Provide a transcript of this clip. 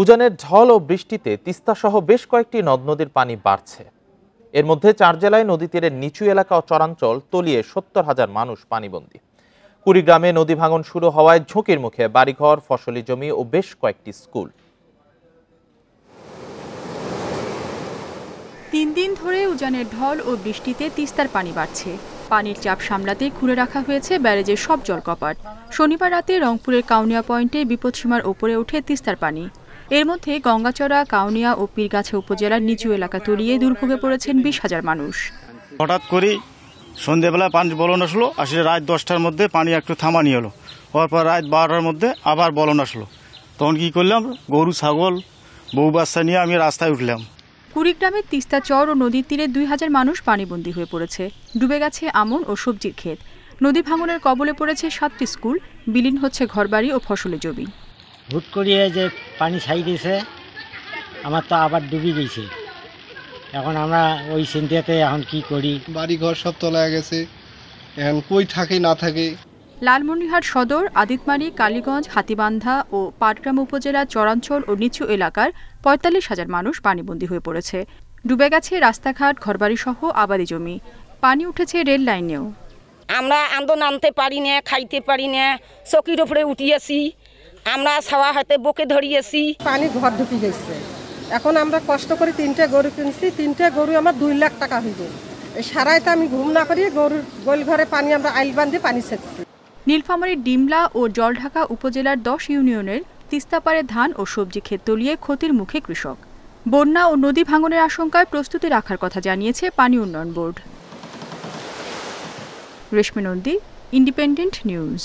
উজানের ঢল ও বৃষ্টিতে তিস্তাসহ বেশ কয়েকটি নদ নদীর পানি বাড়ছে। এর মধ্যে 4 জেলায় নদী তীরের নিচু এলাকা ও চরাঞ্চল তলিয়ে 70,000 মানুষ পানিবন্দী। কুড়িগ্রামে নদী ভাঙন শুরু হওয়ায় ঝুঁকির মুখে বাড়িঘর, ফসলি জমি ও বেশ কয়েকটি স্কুল। 3 দিন ধরে উজানের ঢল ও বৃষ্টিতে তিস্তার পানি বাড়ছে। পানির চাপ সামলাতে খুলে রাখা হয়েছে ব্যারেজের সব জলকপাট। শনিবার রাতে রংপুরের কাউনিয়া পয়েন্টে বিপদসীমার ওপরে ওঠে তিস্তার পানি। এর মধ্যে গঙ্গাচড়া, কাউনিয়া ও পীরগাছা উপজেলার নিচু এলাকা তলিয়ে দুর্ভোগে পড়েছেন 20,000 মানুষ। হঠাৎ করে সন্ধ্যেবেলায় পানি বলন আসলো, আসলে রাত 10টার মধ্যে পানি একটু থামানি হলো। হওয়ার পর রাত 12টার মধ্যে আবার বলন আসলো। তখন কি করলাম, গরু ছাগল বউ বাচ্চা নিয়ে আমি রাস্তায় উঠলাম। কুড়িগ্রামের তিস্তা চর ও নদীর তীরে 2,000 মানুষ পানিবন্দী হয়ে পড়েছে। ডুবে গেছে আমন ও সবজির ক্ষেত। নদী ভাঙনের কবলে পড়েছে 7টি স্কুল, বিলীন হচ্ছে ঘরবাড়ি ও ফসলি জমি। হুট করিয়ে যে পানি ছাই দিয়েছে, আমার তো আবার ডুবে গেছে। এখন আমরা ওই চিন্তাতে এখন কি করি, বাড়ি ঘর সব তলায় গেছে, এখন কই থাকে না থাকে। লালমনিরহাট সদর, আদিতমারি, কালীগঞ্জ, হাতীবান্ধা ও পাটগ্রাম উপজেলার চরাঞ্চল ও নিচু এলাকার 45,000 মানুষ পানিবন্দী হয়ে পড়েছে। ডুবে গেছে রাস্তাঘাট, ঘরবাড়ি সহ আবাদি জমি। পানি উঠেছে রেল লাইনেও। আমরা আন্দো নামতে পারি না, খাইতে পারি না, চকির উপরে উঠিয়েছি, আমরা ছাওয়া হাতে বকে ধরিয়েছি। পানি ঘর ঢুকে গেছে। এখন আমরা কষ্ট করে 3টে গরু কিনছি, 3টে গরু আমার 2 লাখ টাকা হইবে। এই সারাইতে আমি ঘুম না করিয়ে গরুর গোল ঘরে পানি আমরা আইল বান্ধে পানি ছেড়ছি। নীলফামারীর ডিমলা ও জলঢাকা উপজেলার 10 ইউনিয়নের তিস্তাপাড়ে ধান ও সবজি ক্ষেত তলিয়ে ক্ষতির মুখে কৃষক। বন্যা ও নদী ভাঙনের আশঙ্কায় প্রস্তুতি রাখার কথা জানিয়েছে পানি উন্নয়ন বোর্ড। রেশমী নন্দী, ইন্ডিপেন্ডেন্ট নিউজ।